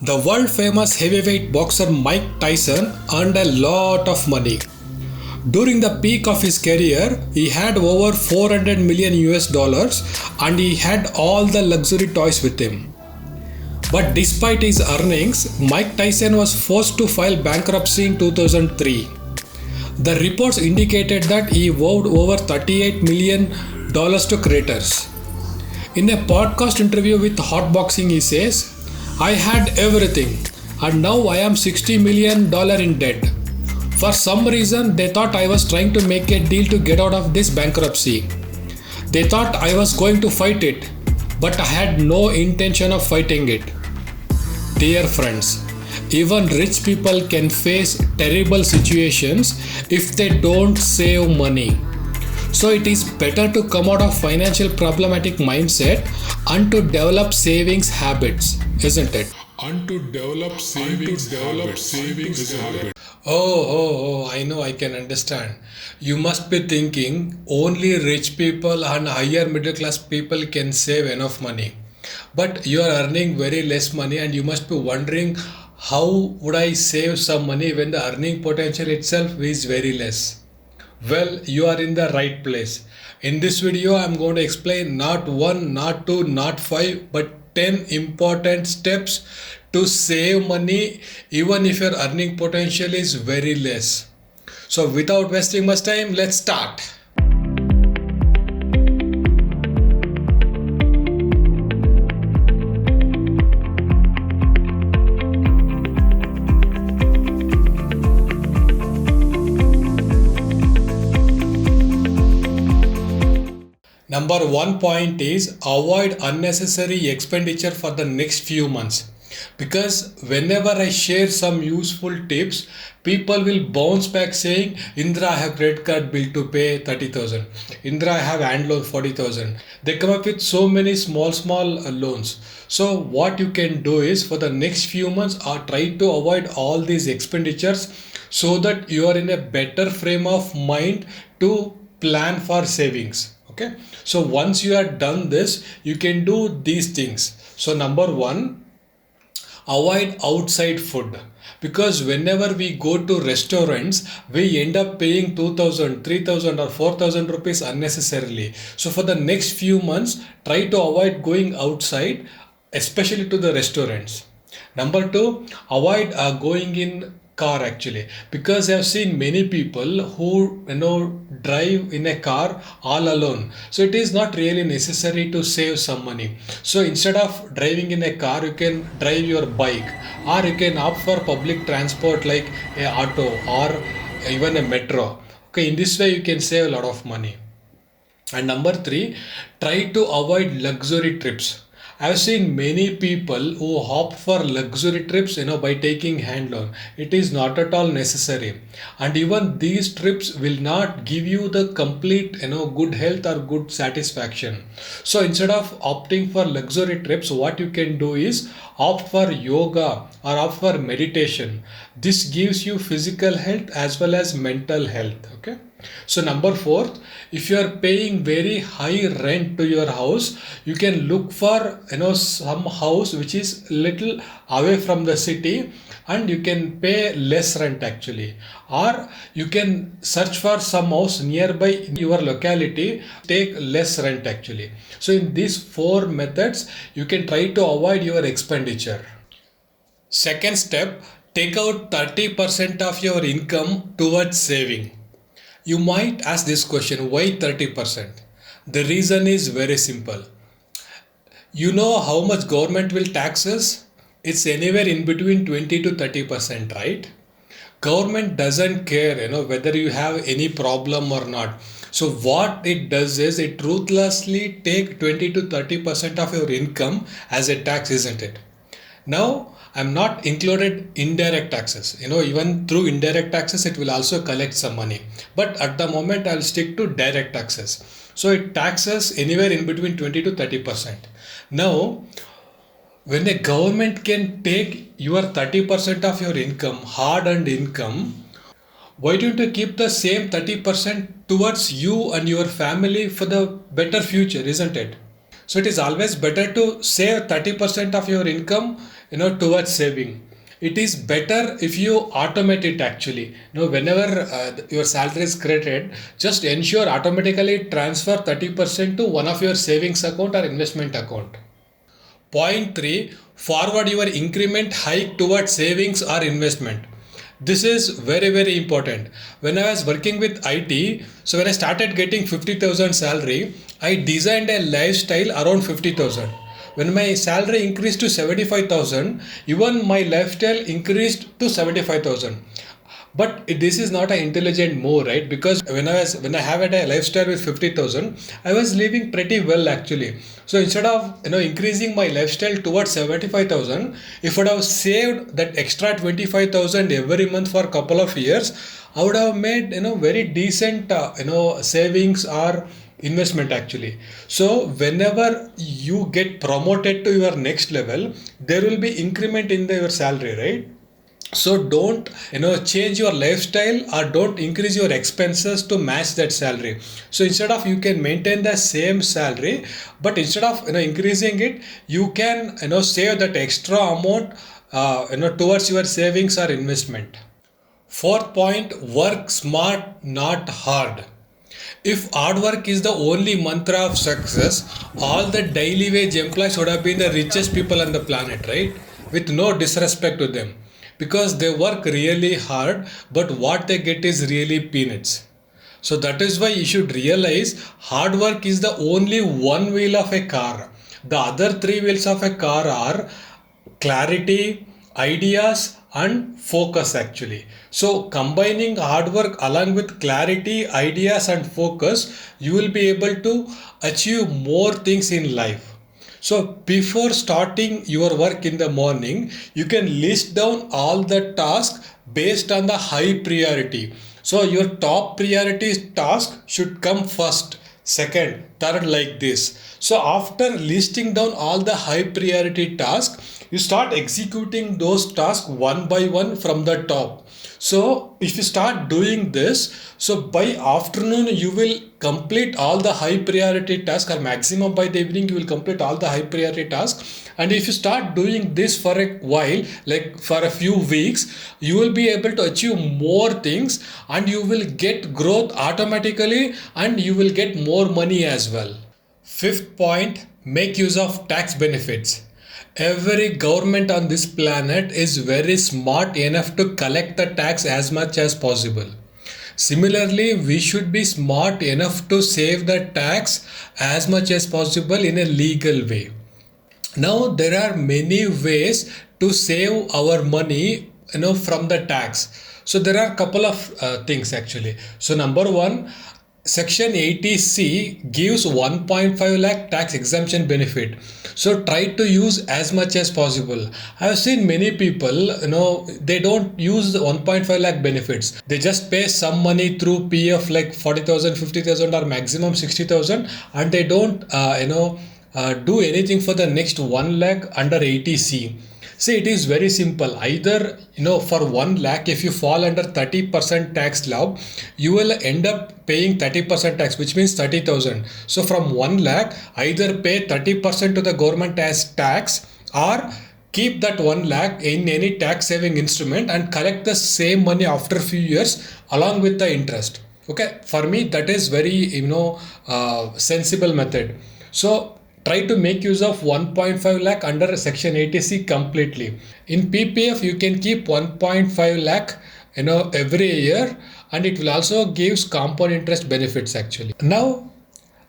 The world famous heavyweight boxer Mike Tyson earned a lot of money. During the peak of his career, he had over 400 million US dollars and he had all the luxury toys with him. But despite his earnings, Mike Tyson was forced to file bankruptcy in 2003. The reports indicated that he owed over $38 million to creditors. In a podcast interview with Hotboxing, he says, I had everything and now I am $60 million in debt. For some reason, they thought I was trying to make a deal to get out of this bankruptcy. They thought I was going to fight it, but I had no intention of fighting it. Dear friends, even rich people can face terrible situations if they don't save money. So it is better to come out of financial problematic mindset and to develop savings habits, isn't it? And to develop savings habit. I know, I can understand. You must be thinking only rich people and higher middle class people can save enough money. But you are earning very less money and you must be wondering how would I save some money when the earning potential itself is very less. Well, you are in the right place. In this video, I'm going to explain not one, not two, not five, but 10 important steps to save money even if your earning potential is very less. So without wasting much time, let's start. Number one point is avoid unnecessary expenditure for the next few months. Because whenever I share some useful tips, people will bounce back saying, Indra, I have credit card bill to pay 30,000. Indra, I have hand loan 40,000. They come up with so many small loans. So what you can do is for the next few months, try to avoid all these expenditures so that you are in a better frame of mind to plan for savings. Okay, so once you have done this, you can do these things. So number one, avoid outside food, because whenever we go to restaurants, we end up paying 2,000, 3,000 or 4,000 rupees unnecessarily. So for the next few months, try to avoid going outside, especially to the restaurants. Number two, avoid going in car actually, because I've seen many people who drive in a car all alone. So it is not really necessary to save some money. So instead of driving in a car, you can drive your bike, or you can opt for public transport like a auto or even a metro. Okay, in this way you can save a lot of money. And number three, try to avoid luxury trips. I've seen many people who opt for luxury trips, by taking hand loan. It is not at all necessary. And even these trips will not give you the complete, good health or good satisfaction. So instead of opting for luxury trips, what you can do is opt for yoga or opt for meditation. This gives you physical health as well as mental health. Okay. So number four, if you are paying very high rent to your house, you can look for some house which is little away from the city and you can pay less rent actually, or you can search for some house nearby your locality, take less rent actually. So in these four methods, you can try to avoid your expenditure. Second step, take out 30% of your income towards saving. You might ask this question, why 30%? The reason is very simple. You know how much government will tax us? It's anywhere in between 20 to 30%, right? Government doesn't care, whether you have any problem or not. So what it does is it ruthlessly take 20 to 30% of your income as a tax, isn't it? Now, I'm not included indirect taxes. Even through indirect taxes, it will also collect some money. But at the moment, I'll stick to direct taxes. So it taxes anywhere in between 20 to 30%. Now, when a government can take your 30% of your income, hard-earned income, why don't you keep the same 30% towards you and your family for the better future, isn't it? So it is always better to save 30% of your income towards saving. It is better if you automate it actually. Whenever your salary is credited, just ensure automatically transfer 30% to one of your savings account or investment account. Point 3, forward your increment hike towards savings or investment. This is very very important. When I was working with IT, so when I started getting 50,000 salary, I designed a lifestyle around 50,000. When my salary increased to 75,000, even my lifestyle increased to 75,000. But this is not an intelligent move, right? Because when I have a lifestyle with 50,000, I was living pretty well actually. So instead of increasing my lifestyle towards 75,000, if I would have saved that extra 25,000 every month for a couple of years, I would have made very decent savings or investment actually. So whenever you get promoted to your next level, there will be increment in your salary, right? So don't change your lifestyle or don't increase your expenses to match that salary. So instead of, you can maintain the same salary, but instead of increasing it, you can save that extra amount towards your savings or investment. Fourth point, work smart, not hard. If hard work is the only mantra of success, all the daily wage employees would have been the richest people on the planet, right? With no disrespect to them. Because they work really hard, but what they get is really peanuts. So that is why you should realize hard work is the only one wheel of a car. The other three wheels of a car are clarity, ideas, and focus actually. So combining hard work along with clarity, ideas, and focus, you will be able to achieve more things in life. So before starting your work in the morning, you can list down all the tasks based on the high priority. So your top priority task should come first, second, third, like this. So after listing down all the high priority tasks, you start executing those tasks one by one from the top. So if you start doing this, so by afternoon you will complete all the high priority tasks, or maximum by the evening you will complete all the high priority tasks. And if you start doing this for a while, like for a few weeks, you will be able to achieve more things and you will get growth automatically and you will get more money as well. Fifth point, make use of tax benefits. Every government on this planet is very smart enough to collect the tax as much as possible. Similarly, we should be smart enough to save the tax as much as possible in a legal way. Now, there are many ways to save our money, from the tax. So there are a couple of things actually. So number one, Section 80C gives 1.5 lakh tax exemption benefit. So try to use as much as possible. I have seen many people, they don't use the 1.5 lakh benefits. They just pay some money through PF like 40,000, 50,000 or maximum 60,000 and they don't, do anything for the next 1 lakh under 80C. See, it is very simple. Either, for 1 lakh, if you fall under 30% tax slab, you will end up paying 30% tax, which means 30,000. So from 1 lakh, either pay 30% to the government as tax or keep that 1 lakh in any tax saving instrument and collect the same money after a few years along with the interest. Okay. For me, that is very, sensible method. So try to make use of 1.5 lakh under Section 80C completely. In PPF, you can keep 1.5 lakh, every year, and it will also gives compound interest benefits actually. Now,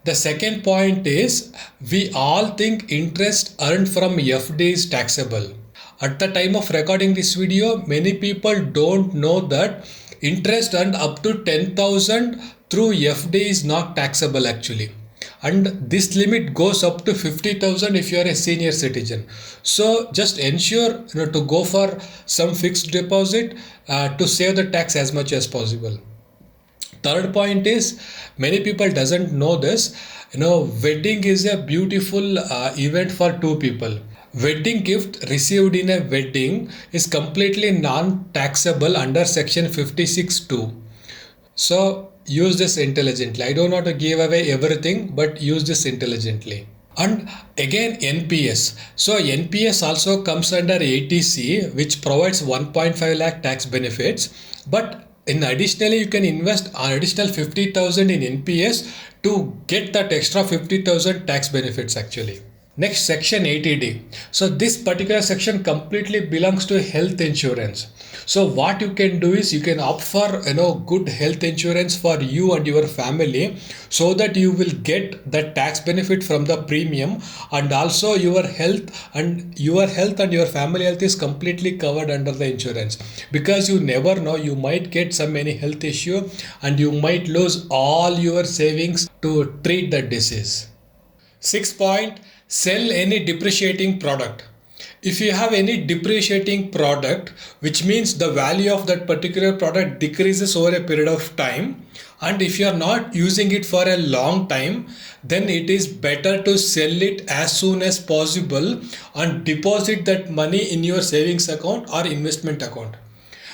the second point is we all think interest earned from FD is taxable. At the time of recording this video, many people don't know that interest earned up to 10,000 through FD is not taxable actually. And this limit goes up to 50,000 if you are a senior citizen. So just ensure to go for some fixed deposit to save the tax as much as possible. Third point is many people doesn't know this. Wedding is a beautiful event for two people. Wedding gift received in a wedding is completely non-taxable under Section 56(2). So use this intelligently. I don't want to give away everything, but use this intelligently. And again NPS. So NPS also comes under ATC, which provides 1.5 lakh tax benefits. But in additionally, you can invest an additional 50,000 in NPS to get that extra 50,000 tax benefits actually. Next, section 80D. So this particular section completely belongs to health insurance. So what you can do is you can opt for good health insurance for you and your family, so that you will get the tax benefit from the premium, and also your family health is completely covered under the insurance, because you never know, you might get some any health issue and you might lose all your savings to treat the disease. Sixth point, sell any depreciating product. If you have any depreciating product, which means the value of that particular product decreases over a period of time, and if you are not using it for a long time, then it is better to sell it as soon as possible and deposit that money in your savings account or investment account.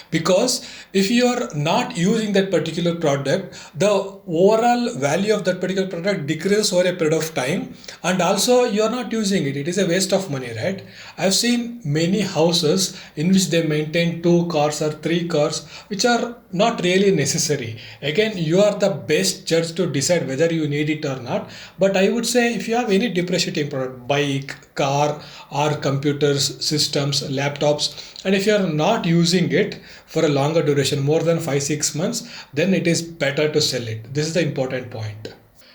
Because if you are not using that particular product, the overall value of that particular product decreases over a period of time, and also you are not using it, it is a waste of money, right? I've seen many houses in which they maintain 2 cars or 3 cars, which are not really necessary. Again, you are the best judge to decide whether you need it or not, but I would say if you have any depreciating product, bike, car, or computers, systems, laptops, and if you are not using it for a longer duration, more than 5-6 months, then it is better to sell it. This is the important point.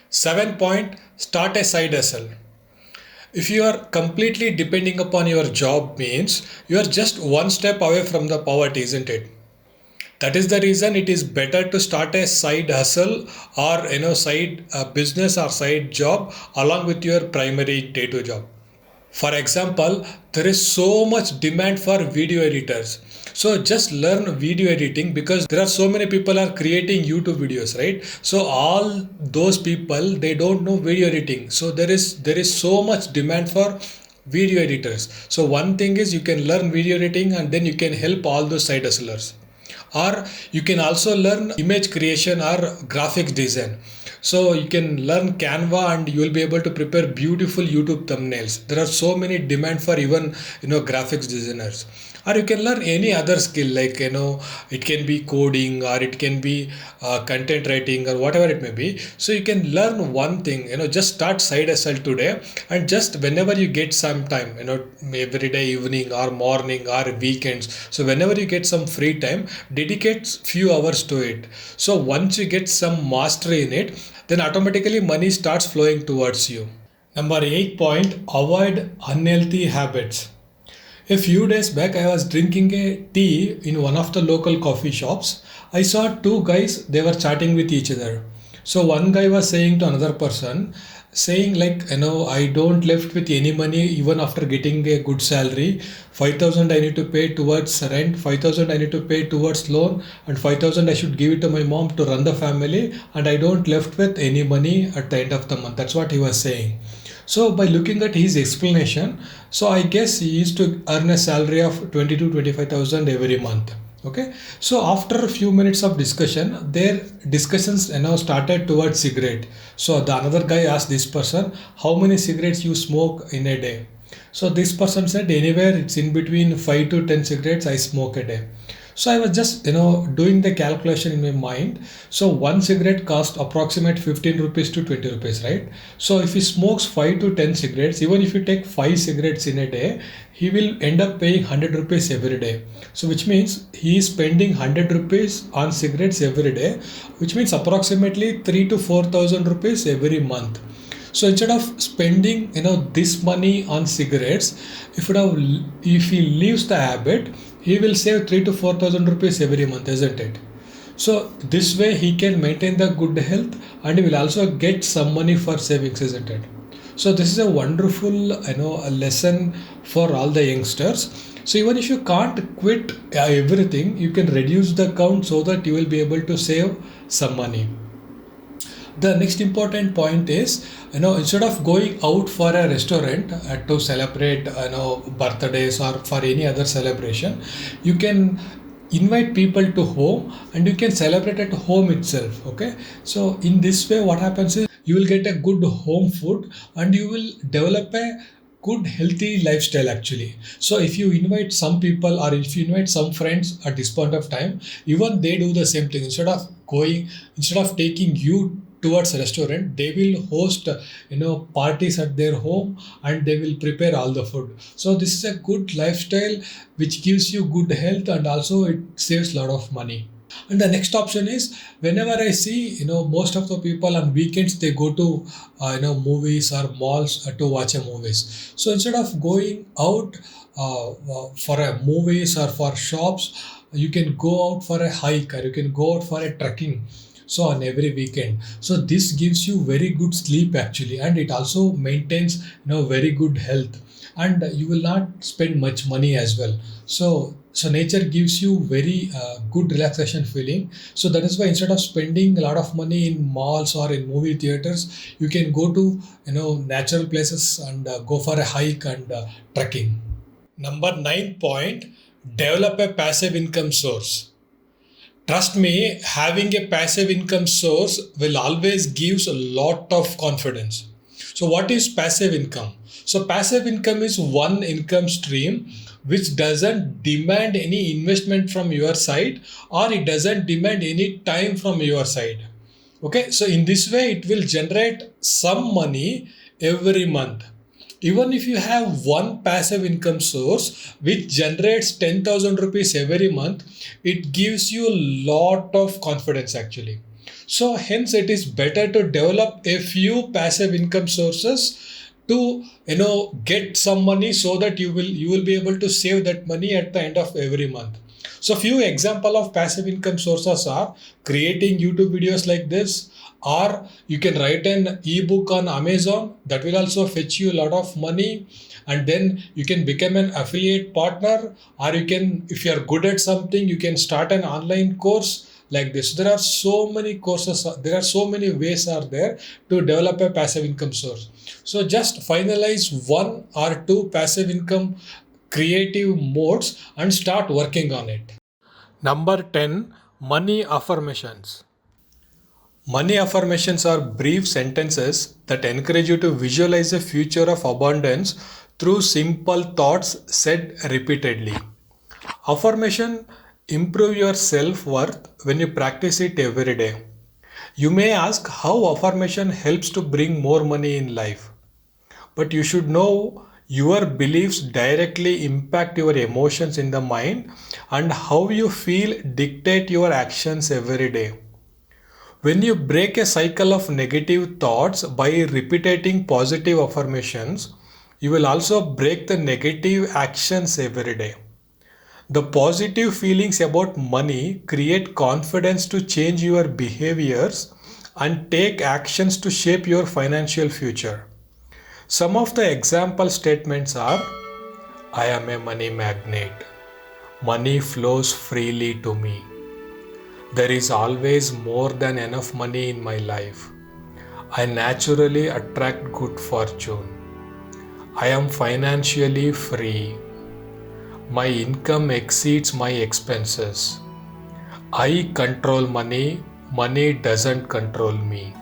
7 point, start a side hustle. If you are completely depending upon your job, means you are just one step away from the poverty, isn't it? That is the reason it is better to start a side hustle, or side business or side job along with your primary day-to job. For example, there is so much demand for video editors. So just learn video editing, because there are so many people are creating YouTube videos, right? So all those people, they don't know video editing. So there is so much demand for video editors. So one thing is you can learn video editing, and then you can help all those side hustlers. Or you can also learn image creation or graphics design. So you can learn Canva, and you will be able to prepare beautiful YouTube thumbnails. There are so many demand for even graphics designers. Or you can learn any other skill, like it can be coding, or it can be content writing, or whatever it may be. So you can learn one thing, just start side hustle today, and just whenever you get some time, every day evening or morning or weekends, so whenever you get some free time, dedicate few hours to it. So once you get some mastery in it, then automatically money starts flowing towards you. Number 8 point, avoid unhealthy habits. A few days back, I was drinking a tea in one of the local coffee shops. I saw two guys, they were chatting with each other. So one guy was saying to another person, saying like, I don't left with any money even after getting a good salary. 5,000 I need to pay towards rent, 5,000 I need to pay towards loan, and 5,000 I should give it to my mom to run the family, and I don't left with any money at the end of the month. That's what he was saying. So by looking at his explanation, so I guess he used to earn a salary of 20 to 25,000 every month. Okay, so after a few minutes of discussion, their discussions started towards cigarette. So the another guy asked this person, how many cigarettes you smoke in a day? So this person said, anywhere it's in between 5 to 10 cigarettes I smoke a day. So I was just doing the calculation in my mind. So one cigarette cost approximate 15 rupees to 20 rupees, right? So if he smokes 5 to 10 cigarettes, even if you take 5 cigarettes in a day, he will end up paying 100 rupees every day. So which means he is spending 100 rupees on cigarettes every day, which means approximately 3 to 4,000 rupees every month. So instead of spending this money on cigarettes, if he leaves the habit, he will save 3 to 4,000 rupees every month, isn't it? So this way he can maintain the good health, and he will also get some money for savings, isn't it? So this is a wonderful a lesson for all the youngsters. So even if you can't quit everything, you can reduce the count so that you will be able to save some money. The next important point is, instead of going out for a restaurant to celebrate birthdays or for any other celebration, you can invite people to home, and you can celebrate at home itself. Okay, so in this way what happens is you will get a good home food, and you will develop a good healthy lifestyle actually. So if you invite some people or if you invite some friends at this point of time, even they do the same thing. Instead of taking you towards a restaurant, they will host parties at their home, and they will prepare all the food. So this is a good lifestyle which gives you good health, and also it saves a lot of money. And the next option is, whenever I see, most of the people on weekends they go to, movies or malls to watch a movies. So instead of going out for a movies or for shops, you can go out for a hike, or you can go out for a trekking. So on every weekend, so this gives you very good sleep actually, and it also maintains very good health, and you will not spend much money as well. So nature gives you very good relaxation feeling. So that is why instead of spending a lot of money in malls or in movie theaters, you can go to natural places and go for a hike and trekking. Number 9 point, develop a passive income source. Trust me, having a passive income source will always gives a lot of confidence. So what is passive income? So passive income is one income stream which doesn't demand any investment from your side, or it doesn't demand any time from your side. Okay, so in this way it will generate some money every month. Even if you have one passive income source which generates 10,000 rupees every month, it gives you a lot of confidence actually. So hence it is better to develop a few passive income sources to get some money, so that you will be able to save that money at the end of every month. So few example of passive income sources are creating YouTube videos like this, or you can write an ebook on Amazon that will also fetch you a lot of money, and then you can become an affiliate partner, or you can, if you are good at something, you can start an online course like this. There are so many courses, there are so many ways are there to develop a passive income source. So just finalize one or two passive income creative modes and start working on it. Number 10, money affirmations. Money affirmations are brief sentences that encourage you to visualize a future of abundance through simple thoughts said repeatedly. Affirmation improve your self-worth when you practice it every day. You may ask how affirmation helps to bring more money in life. But you should know your beliefs directly impact your emotions in the mind, and how you feel dictate your actions every day. When you break a cycle of negative thoughts by repeating positive affirmations, you will also break the negative actions every day. The positive feelings about money create confidence to change your behaviors and take actions to shape your financial future. Some of the example statements are: I am a money magnet. Money flows freely to me. There is always more than enough money in my life. I naturally attract good fortune. I am financially free. My income exceeds my expenses. I control money. Money doesn't control me.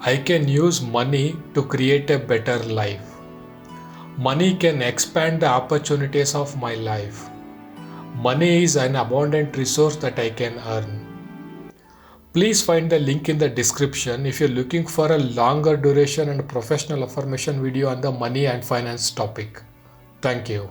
I can use money to create a better life. Money can expand the opportunities of my life. Money is an abundant resource that I can earn. Please find the link in the description if you're looking for a longer duration and professional affirmation video on the money and finance topic. Thank you.